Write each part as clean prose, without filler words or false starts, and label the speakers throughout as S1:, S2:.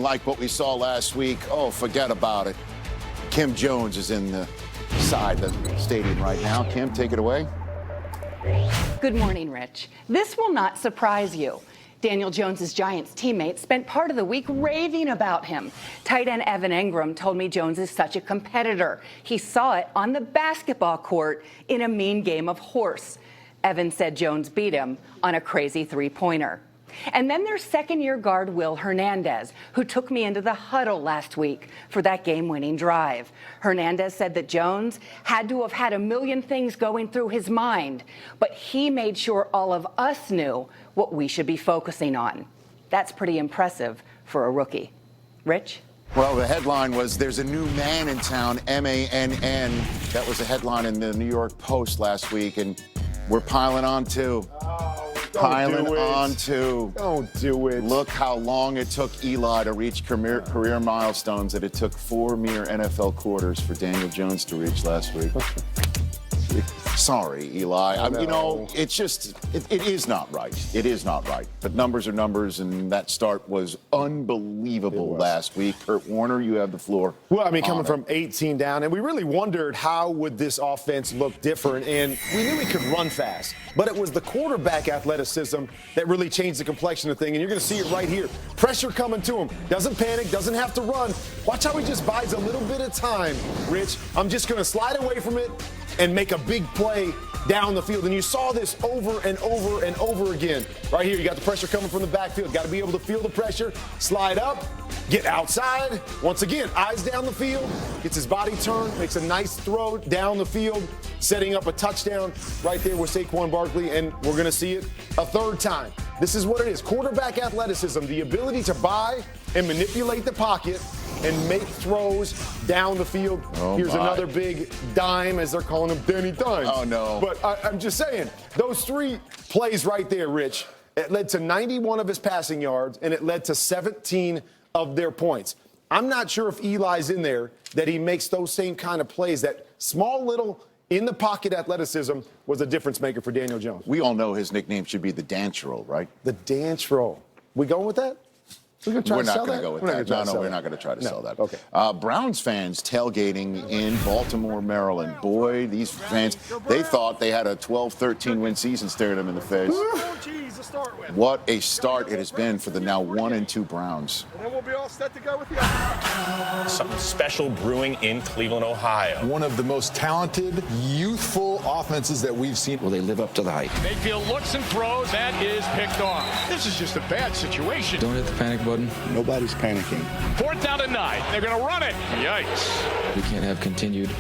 S1: like what we saw last week, oh, forget about it. Kim Jones is in the stadium right now. Kim, take it away.
S2: Good morning, Rich. This will not surprise you. Daniel Jones's Giants teammates spent part of the week raving about him. Tight end Evan Engram told me Jones is such a competitor. He saw it on the basketball court in a mean game of horse. Evan said Jones beat him on a crazy three-pointer. And then there's second-year guard Will Hernandez, who took me into the huddle last week for that game-winning drive. Hernandez said that Jones had to have had a million things going through his mind, but he made sure all of us knew what we should be focusing on. That's pretty impressive for a rookie. Rich?
S1: Well, the headline was, there's a new man in town, M-A-N-N. That was a headline in the New York Post last week, and we're piling on, too.
S3: Don't do it.
S1: Look how long it took Eli to reach career milestones that it took 4 mere NFL quarters for Daniel Jones to reach last week. Sorry, Eli. It's just, it is not right. It is not right. But numbers are numbers, and that start was unbelievable last week. Kurt Warner, you have the floor.
S3: Well, I mean, coming from 18 down, and we really wondered how would this offense look different, and we knew he could run fast. But it was the quarterback athleticism that really changed the complexion of the thing, and you're going to see it right here. Pressure coming to him. Doesn't panic, doesn't have to run. Watch how he just buys a little bit of time, Rich. I'm just going to slide away from it and make a big play down the field. And you saw this over and over and over again. Right here, you got the pressure coming from the backfield. Got to be able to feel the pressure, slide up, get outside. Once again, eyes down the field, gets his body turned, makes a nice throw down the field, setting up a touchdown right there with Saquon Barkley, and we're going to see it a third time. This is what it is. Quarterback athleticism, the ability to buy and manipulate the pocket and make throws down the field. Here's another big dime, as they're calling him, Danny Dimes.
S1: Oh, no.
S3: But I'm just saying, those 3 plays right there, Rich, it led to 91 of his passing yards, and it led to 17 of their points. I'm not sure if Eli's in there that he makes those same kind of plays. That small little in-the-pocket athleticism was a difference maker for Daniel Jones.
S1: We all know his nickname should be the Dance Roll, right?
S3: The Dance Roll. We going with that? We're not going to
S1: go with that. No, we're not going to try to sell that.
S3: Okay.
S1: Browns fans tailgating in Baltimore, Maryland. Boy, these fans, they thought they had a 12-13 win season staring them in the face. What a start it has been for the now 1-2 Browns.
S4: And then we'll be all set to go with you.
S5: Something special brewing in Cleveland, Ohio.
S6: One of the most talented, youthful offenses that we've seen.
S7: Will they live up to the hype?
S4: Mayfield looks and throws. That is picked off. This is just a bad situation.
S8: Don't hit the panic button.
S7: Nobody's panicking.
S4: 4th down and 9. They're going to run it. Yikes.
S8: We can't have continued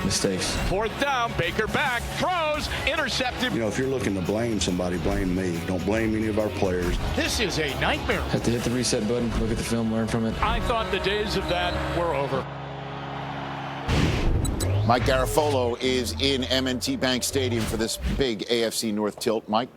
S8: mistakes.
S4: 4th down. Baker back. Throws. Intercepted.
S7: You know, if you're looking to blame somebody, blame me. Don't blame any of our players.
S4: This is a nightmare.
S8: Have to hit the reset button, look at the film, learn from it.
S4: I thought the days of that were over.
S1: Mike Garafolo is in M&T Bank Stadium for this big AFC North tilt. Mike?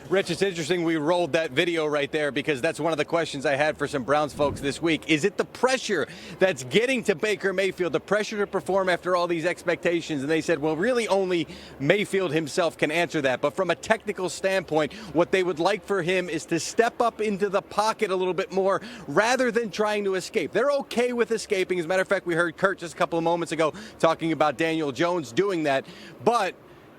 S9: Rich, it's interesting we rolled that video right there because that's one of the questions I had for some Browns folks this week. Is it the pressure that's getting to Baker Mayfield, the pressure to perform after all these expectations? And they said, well, really only Mayfield himself can answer that. But from a technical standpoint, what they would like for him is to step up into the pocket a little bit more rather than trying to escape. They're okay with escaping. As a matter of fact, we heard Kurt just a couple of moments ago talking about Daniel Jones doing that. But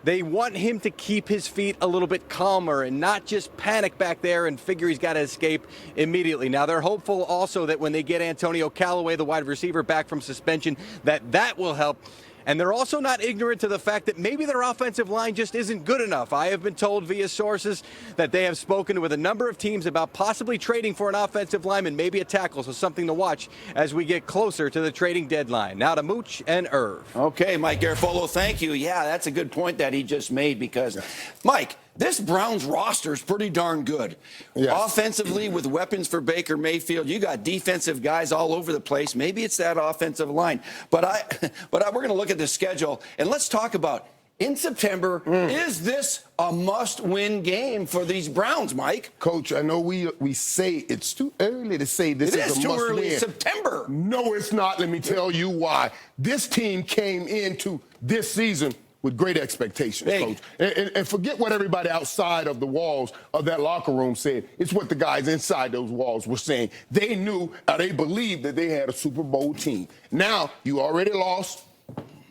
S9: they want him to keep his feet a little bit calmer and not just panic back there and figure he's got to escape immediately. Now, they're hopeful also that when they get Antonio Callaway, the wide receiver, back from suspension, that will help. And they're also not ignorant to the fact that maybe their offensive line just isn't good enough. I have been told via sources that they have spoken with a number of teams about possibly trading for an offensive lineman, maybe a tackle, so something to watch as we get closer to the trading deadline. Now to Mooch and Irv.
S7: Okay, Mike Garafolo, thank you. Yeah, that's a good point that he just made because, Mike, this Browns roster is pretty darn good. Yes. Offensively, with weapons for Baker Mayfield, you got defensive guys all over the place. Maybe it's that offensive line. But we're going to look at the schedule, and let's talk about in September. Is this a must-win game for these Browns, Mike?
S10: Coach, I know we say it's too early to say this is a must-win.
S7: It is too early. It's September.
S10: No, it's not. Let me tell you why. This team came into this season with great expectations,
S7: Big.
S10: Coach. And forget what everybody outside of the walls of that locker room said. It's what the guys inside those walls were saying. They knew, they believed that they had a Super Bowl team. Now, you already lost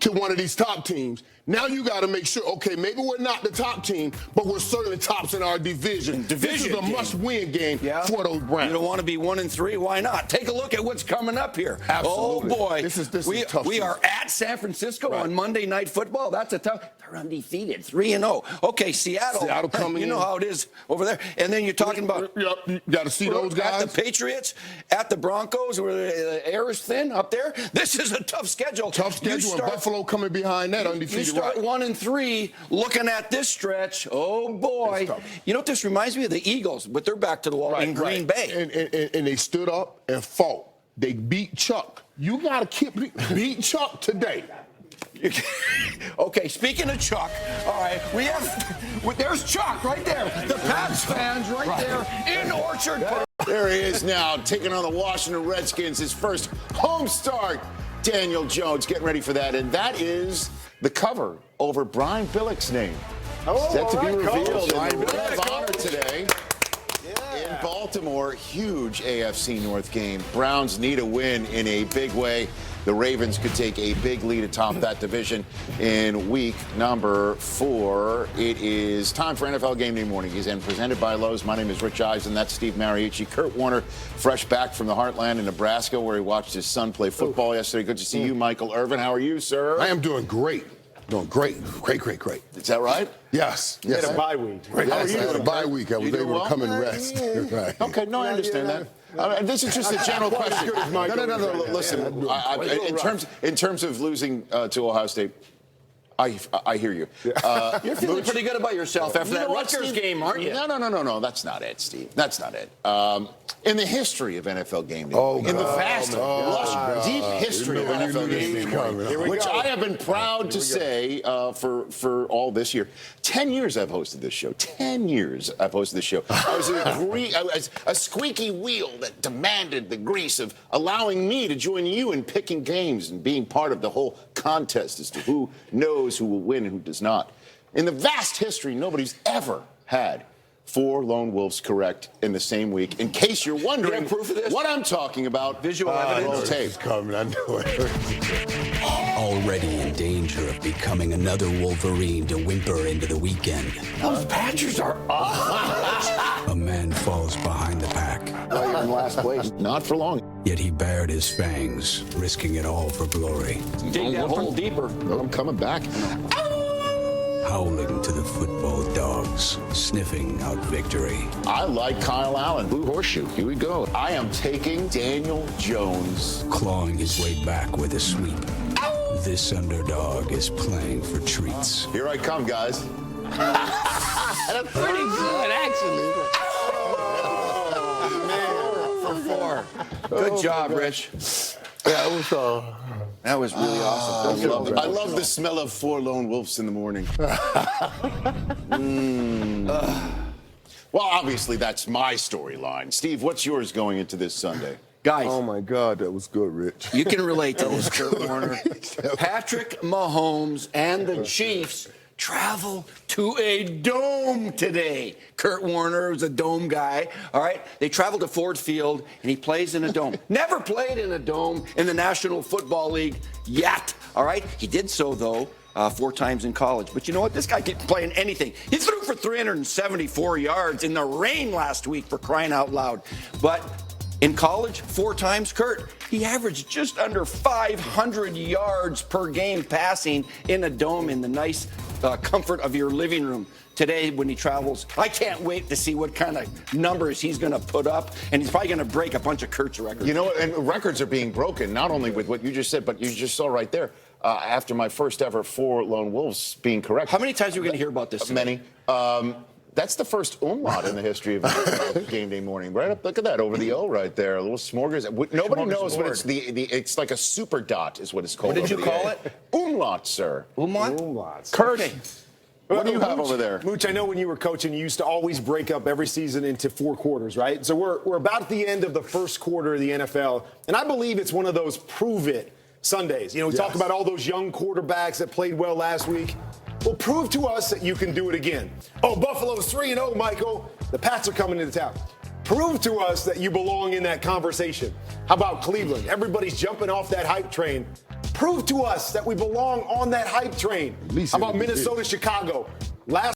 S10: to one of these top teams. Now you got to make sure, okay, maybe we're not the top team, but we're certainly tops in our division. This is a must-win game for those Browns.
S7: You don't want to be 1-3. Why not? Take a look at what's coming up here.
S10: Absolutely.
S7: Oh boy,
S10: this is tough.
S7: We are at San Francisco on Monday Night Football. That's a tough. They're undefeated, 3-0. Okay, Seattle coming. You know how it is over there. And then you're talking about.
S10: You got to see those guys.
S7: At the Patriots, at the Broncos, where the air is thin up there. This is a tough schedule.
S10: Tough schedule. And Buffalo coming behind that undefeated.
S7: You start 1-3, looking at this stretch. Oh boy! You know what this reminds me of? The Eagles, but they're back to the wall in Green Bay.
S10: And they stood up and fought. They beat Chuck. You got to beat Chuck today.
S7: Okay, speaking of Chuck, all right, there's Chuck right there. The Pats fans right there in Orchard Park.
S1: There he is now, taking on the Washington Redskins, his first home start. Daniel Jones getting ready for that, and that is the cover over Brian Billick's name. Set to be revealed in the Ring of Honor today. In Baltimore, huge AFC North game. Browns need a win in a big way. The Ravens could take a big lead atop that division in week number 4. It is time for NFL Game Day Morning. He's presented by Lowe's. My name is Rich Eisen. That's Steve Mariucci. Kurt Warner, fresh back from the heartland in Nebraska, where he watched his son play football yesterday. Good to see you, Michael Irvin. How are you, sir?
S10: I am doing great. Doing great. Great.
S1: Is that right?
S10: Yes.
S3: You had a bye week.
S10: Yes, I had a bye week. I was able to come and rest. Right.
S1: Okay, no, I understand that. This is just a general question. No. Listen, in terms of losing to Ohio State, I hear you.
S7: You're feeling pretty good about yourself after that Rutgers game, aren't you?
S1: No. That's not it, Steve. That's not it. In the history of NFL Game Day, in the vast, lush, deep history of NFL Game Day, which I have been proud to say for all this year. 10 years I've hosted this show. 10 years I've hosted this show. I was a squeaky wheel that demanded the grease of allowing me to join you in picking games and being part of the whole contest as to who knows who will win and who does not. In the vast history, nobody's ever had 4 lone wolves correct in the same week. In case you're wondering
S7: proof of this?
S1: what I'm talking about,
S7: visual evidence.
S1: Tape.
S10: Coming, I know it.
S11: Already in danger of becoming another Wolverine to whimper into the weekend.
S7: Those Badgers are awesome.
S11: A man falls behind the pack.
S1: Well, you're in last place. Not for long.
S11: Yet he bared his fangs, risking it all for glory.
S7: Dig that hole deeper.
S1: I'm coming back.
S11: Howling to the football dogs, sniffing out victory.
S1: I like Kyle Allen. Blue horseshoe. Here we go. I am taking Daniel Jones.
S11: Clawing his way back with a sweep. This underdog is playing for treats.
S1: Here I come, guys.
S7: That's pretty good, actually. Man, for 4. Good job, Rich.
S10: Yeah, it was
S1: That was really awesome. I love the smell of 4 lone wolves in the morning. Well, obviously, that's my storyline. Steve, what's yours going into this Sunday?
S7: Guys.
S10: Oh, my God, that was good, Rich.
S7: You can relate to this, Kurt Warner. Patrick Mahomes and the Chiefs travel to a dome today. Kurt Warner is a dome guy, all right? They travel to Ford Field, and he plays in a dome. Never played in a dome in the National Football League yet, all right? He did so, though, 4 times in college. But you know what? This guy can play in anything. He threw for 374 yards in the rain last week, for crying out loud. But in college, 4 times, Kurt, he averaged just under 500 yards per game passing in a dome in the nice comfort of your living room. Today, when he travels, I can't wait to see what kind of numbers he's going to put up, and he's probably going to break a bunch of Kurt's records.
S1: You know, and records are being broken, not only with what you just said, but you just saw right there, after my first ever 4 lone wolves being correct.
S7: How many times are we going to hear about this?
S1: Many. That's the first umlaut in the history of Game Day Morning. Right up, look at that, over the O right there. A little smorgasbord. Nobody knows what it's it's like a super dot is what it's called.
S7: What did you call it?
S1: Umlaut, sir.
S7: Umlaut?
S3: Umlauts.
S1: Kurt,
S7: Okay.
S1: what do you have over there?
S3: Mooch, I know when you were coaching, you used to always break up every season into 4 quarters, right? So we're about at the end of the first quarter of the NFL, and I believe it's one of those prove-it Sundays. You know, we talk about all those young quarterbacks that played well last week. Well, prove to us that you can do it again. Oh, Buffalo's 3-0, Michael. The Pats are coming into town. Prove to us that you belong in that conversation. How about Cleveland? Everybody's jumping off that hype train. Prove to us that we belong on that hype train. How about Minnesota, Chicago? Last